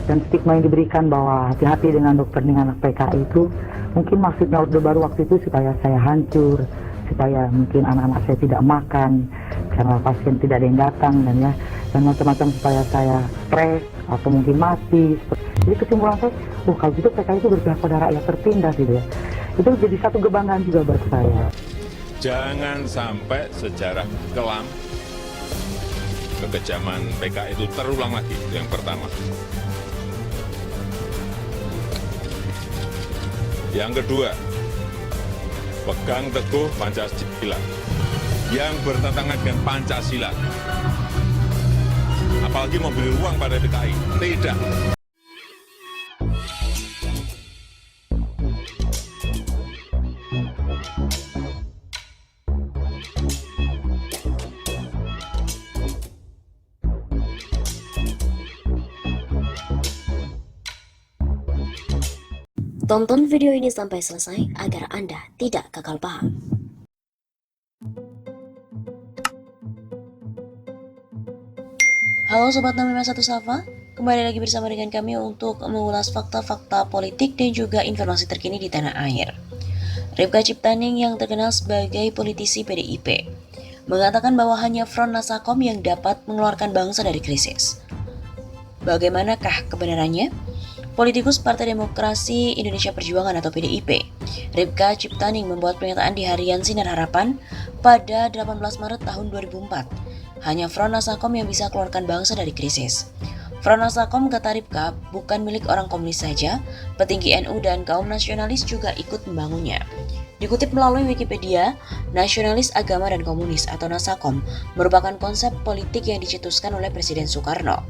Dan stigma yang diberikan bahwa hati-hati dengan dokter dengan anak PKI itu mungkin maksudnya Orde Baru waktu itu supaya saya hancur, supaya mungkin anak-anak saya tidak makan karena pasien tidak ada yang datang dan macam-macam, supaya saya stres atau mungkin mati. Jadi kesimpulan saya, kalau gitu PKI itu berpihak pada rakyat tertindas gitu ya. Itu jadi satu kebanggaan juga buat saya. Jangan sampai sejarah kelam kekejaman PKI itu terulang lagi, itu yang pertama. Yang kedua, pegang teguh Pancasila. Yang bertentangan dengan Pancasila, apalagi memberi ruang pada PKI, tidak. Tonton video ini sampai selesai agar Anda tidak gagal paham. Halo Sobat 651 Safa, kembali lagi bersama dengan kami untuk mengulas fakta-fakta politik dan juga informasi terkini di tanah air. Ripka Ciptaning yang terkenal sebagai politisi PDIP mengatakan bahwa hanya Front Nasakom yang dapat mengeluarkan bangsa dari krisis. Bagaimanakah kebenarannya? Politikus Partai Demokrasi Indonesia Perjuangan atau PDIP, Ripka Ciptaning membuat pernyataan di harian Sinar Harapan pada 18 Maret tahun 2004. Hanya Front Nasakom yang bisa keluarkan bangsa dari krisis. Front Nasakom, kata Ripka, bukan milik orang komunis saja, petinggi NU dan kaum nasionalis juga ikut membangunnya. Dikutip melalui Wikipedia, nasionalis agama dan komunis atau Nasakom merupakan konsep politik yang dicetuskan oleh Presiden Soekarno.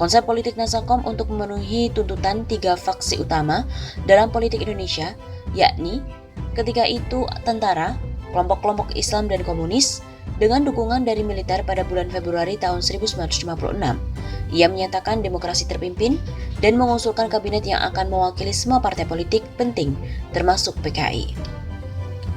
Konsep politik Nasakom untuk memenuhi tuntutan tiga faksi utama dalam politik Indonesia, yakni ketika itu tentara, kelompok-kelompok Islam dan komunis, dengan dukungan dari militer pada bulan Februari tahun 1956. Ia menyatakan demokrasi terpimpin dan mengusulkan kabinet yang akan mewakili semua partai politik penting, termasuk PKI.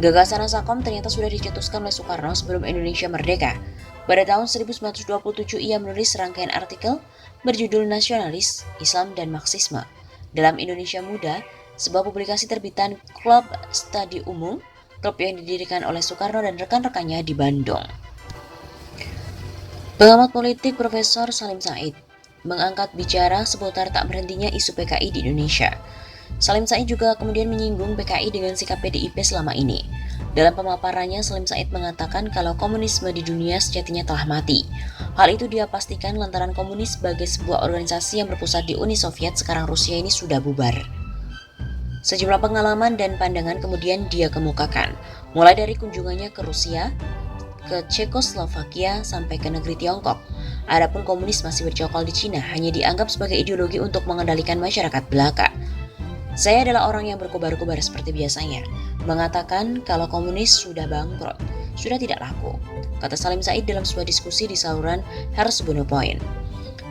Gagasan Nasakom ternyata sudah dicetuskan oleh Soekarno sebelum Indonesia merdeka. Pada tahun 1927 ia menulis rangkaian artikel berjudul Nasionalis, Islam dan Marxisme dalam Indonesia Muda, sebuah publikasi terbitan Klub Studi Umum, klub yang didirikan oleh Soekarno dan rekan-rekannya di Bandung. Pengamat politik Profesor Salim Said mengangkat bicara seputar tak berhentinya isu PKI di Indonesia. Salim Said juga kemudian menyinggung PKI dengan sikap PDIP selama ini. Dalam pemaparannya, Salim Said mengatakan kalau komunisme di dunia sejatinya telah mati. Hal itu dia pastikan lantaran komunis sebagai sebuah organisasi yang berpusat di Uni Soviet, sekarang Rusia ini sudah bubar. Sejumlah pengalaman dan pandangan kemudian dia kemukakan, mulai dari kunjungannya ke Rusia, ke Cekoslovakia, sampai ke negeri Tiongkok. Adapun komunis masih bercokol di Cina, hanya dianggap sebagai ideologi untuk mengendalikan masyarakat belaka. Saya adalah orang yang berkobar-kobar seperti biasanya, mengatakan kalau komunis sudah bangkrut, sudah tidak laku, kata Salim Said dalam sebuah diskusi di saluran Hersbono Point.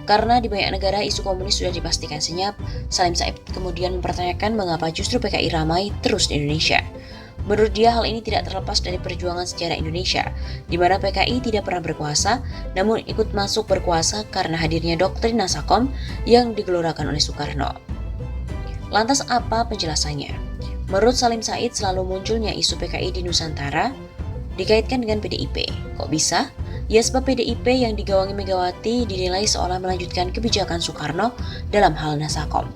Karena di banyak negara isu komunis sudah dipastikan senyap, Salim Said kemudian mempertanyakan mengapa justru PKI ramai terus di Indonesia. Menurut dia, hal ini tidak terlepas dari perjuangan sejarah Indonesia, di mana PKI tidak pernah berkuasa, namun ikut masuk berkuasa karena hadirnya doktrin Nasakom yang digelorakan oleh Soekarno. Lantas apa penjelasannya? Menurut Salim Said, selalu munculnya isu PKI di Nusantara dikaitkan dengan PDIP. Kok bisa? Ya sebab PDIP yang digawangi Megawati dinilai seolah melanjutkan kebijakan Soekarno dalam hal Nasakom.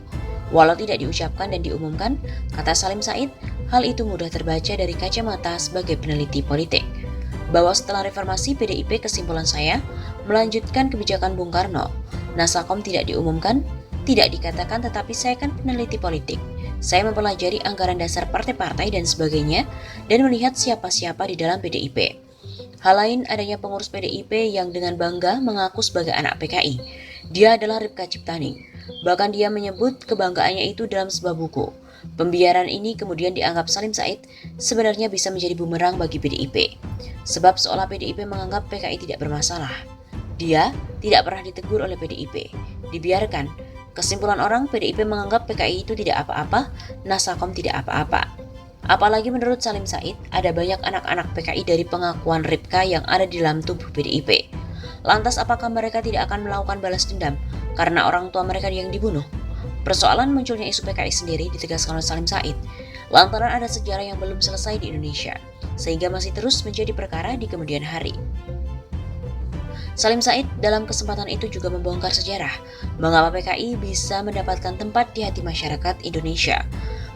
Walau tidak diucapkan dan diumumkan, kata Salim Said, hal itu mudah terbaca dari kacamata sebagai peneliti politik. Bahwa setelah reformasi PDIP, kesimpulan saya, melanjutkan kebijakan Bung Karno. Nasakom tidak diumumkan, tidak dikatakan, tetapi saya kan peneliti politik. Saya mempelajari anggaran dasar partai-partai dan sebagainya, dan melihat siapa-siapa di dalam PDIP. Hal lain adanya pengurus PDIP yang dengan bangga mengaku sebagai anak PKI. Dia adalah Ripka Ciptaning. Bahkan dia menyebut kebanggaannya itu dalam sebuah buku. Pembiaran ini kemudian dianggap Salim Said sebenarnya bisa menjadi bumerang bagi PDIP. Sebab seolah PDIP menganggap PKI tidak bermasalah. Dia tidak pernah ditegur oleh PDIP. Dibiarkan. Kesimpulan orang, PDIP menganggap PKI itu tidak apa-apa, Nasakom tidak apa-apa. Apalagi menurut Salim Said, ada banyak anak-anak PKI dari pengakuan Ripka yang ada di dalam tubuh PDIP. Lantas apakah mereka tidak akan melakukan balas dendam karena orang tua mereka yang dibunuh? Persoalan munculnya isu PKI sendiri ditegaskan oleh Salim Said lantaran ada sejarah yang belum selesai di Indonesia, sehingga masih terus menjadi perkara di kemudian hari. Salim Said dalam kesempatan itu juga membongkar sejarah mengapa PKI bisa mendapatkan tempat di hati masyarakat Indonesia.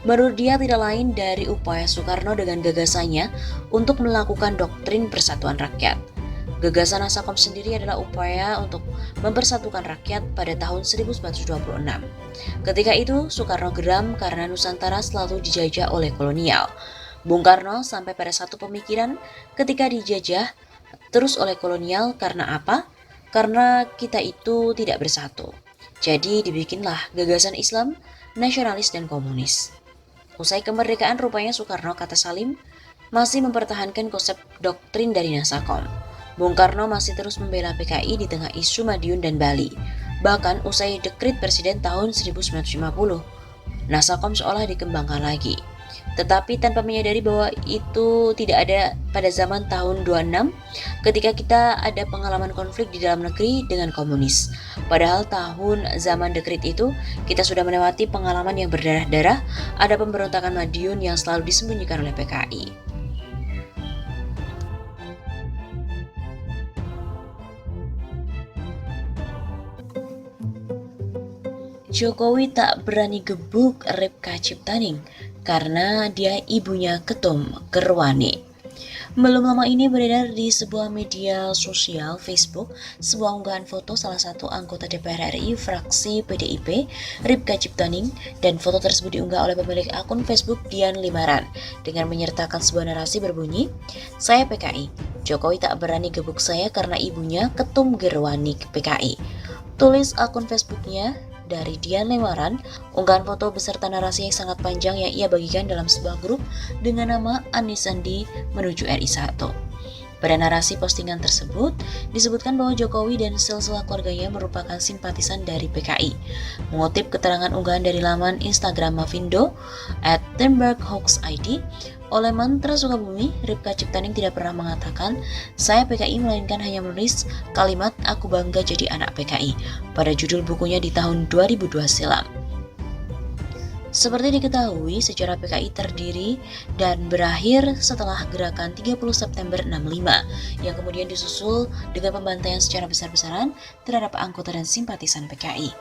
Menurut dia tidak lain dari upaya Soekarno dengan gagasannya untuk melakukan doktrin persatuan rakyat. Gagasan Nasakom sendiri adalah upaya untuk mempersatukan rakyat pada tahun 1926. Ketika itu Soekarno geram karena Nusantara selalu dijajah oleh kolonial. Bung Karno sampai pada satu pemikiran ketika dijajah terus oleh kolonial karena apa? Karena kita itu tidak bersatu. Jadi dibikinlah gagasan Islam, nasionalis dan komunis. Usai kemerdekaan rupanya Soekarno, kata Salim, masih mempertahankan konsep doktrin dari Nasakom. Bung Karno masih terus membela PKI di tengah isu Madiun dan Bali. Bahkan usai dekrit Presiden tahun 1950, Nasakom seolah dikembangkan lagi. Tetapi tanpa menyadari bahwa itu tidak ada pada zaman tahun 26 ketika kita ada pengalaman konflik di dalam negeri dengan komunis. Padahal tahun zaman dekrit itu kita sudah melewati pengalaman yang berdarah-darah, ada pemberontakan Madiun yang selalu disembunyikan oleh PKI. Jokowi tak berani gebuk Ripka Ciptaning karena dia ibunya Ketum Gerwani. Belum lama ini beredar di sebuah media sosial Facebook sebuah unggahan foto salah satu anggota DPR RI fraksi PDIP, Ripka Ciptaning, dan foto tersebut diunggah oleh pemilik akun Facebook Dian Limaran dengan menyertakan sebuah narasi berbunyi, "Saya PKI, Jokowi tak berani gebuk saya karena ibunya Ketum Gerwani PKI." Tulis akun Facebooknya dari Dian Limaran, unggahan foto beserta narasi yang sangat panjang yang ia bagikan dalam sebuah grup dengan nama Anies Sandi menuju RI1. Pada narasi postingan tersebut, disebutkan bahwa Jokowi dan sel-sel keluarganya merupakan simpatisan dari PKI. Mengutip keterangan unggahan dari laman Instagram Mavindo @TimbergHawksID, oleh Mantra Sukabumi, Ripka Ciptaning tidak pernah mengatakan "Saya PKI", melainkan hanya menulis kalimat "Aku bangga jadi anak PKI" pada judul bukunya di tahun 2002 silam. Seperti diketahui, sejarah PKI terdiri dan berakhir setelah gerakan 30 September 65 yang kemudian disusul dengan pembantaian secara besar-besaran terhadap anggota dan simpatisan PKI.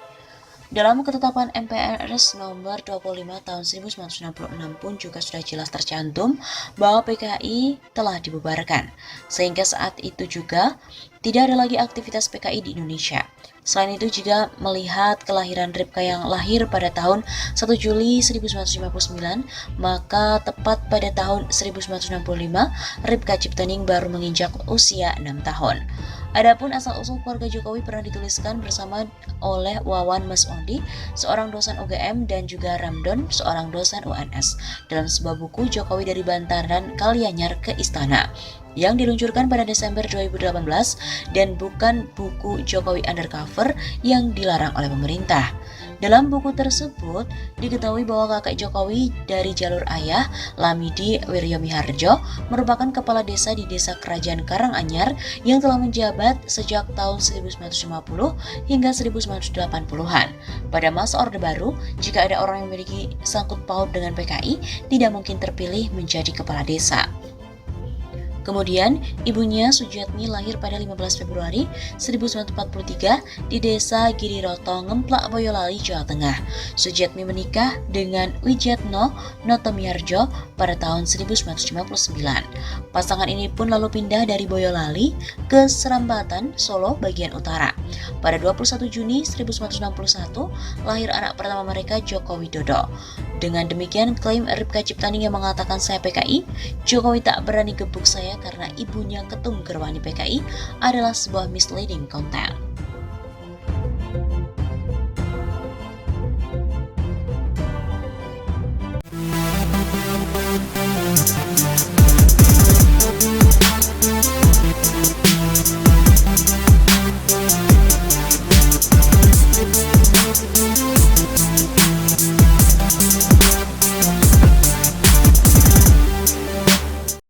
Dalam ketetapan MPRS nomor 25 tahun 1966 pun juga sudah jelas tercantum bahwa PKI telah dibubarkan, sehingga saat itu juga tidak ada lagi aktivitas PKI di Indonesia. Selain itu juga melihat kelahiran Ripka yang lahir pada tahun 1 Juli 1959, maka tepat pada tahun 1965, Ripka Ciptaning baru menginjak usia 6 tahun. Adapun asal-usul keluarga Jokowi pernah dituliskan bersama oleh Wawan Mas'udi, seorang dosen UGM, dan juga Ramdon, seorang dosen UNS, dalam sebuah buku Jokowi dari Bantaran Kalianyar ke Istana, yang diluncurkan pada Desember 2018 dan bukan buku Jokowi Undercover yang dilarang oleh pemerintah. Dalam buku tersebut diketahui bahwa kakek Jokowi dari jalur ayah, Lamidi Wiryomiharjo, merupakan kepala desa di Desa Kerajaan Karanganyar yang telah menjabat sejak tahun 1950 hingga 1980-an. Pada masa Orde Baru, jika ada orang yang memiliki sangkut paut dengan PKI, tidak mungkin terpilih menjadi kepala desa. Kemudian, ibunya Sujiatmi lahir pada 15 Februari 1943 di Desa Giriroto, Ngemplak, Boyolali, Jawa Tengah. Sujiatmi menikah dengan Wijatno Notomiharjo pada tahun 1959. Pasangan ini pun lalu pindah dari Boyolali ke Serambatan, Solo, bagian utara. Pada 21 Juni 1961, lahir anak pertama mereka, Joko Widodo. Dengan demikian, klaim Ripka Ciptaning yang mengatakan "Saya PKI, Jokowi tak berani gebuk saya karena ibunya Ketum Gerwani PKI" adalah sebuah misleading content.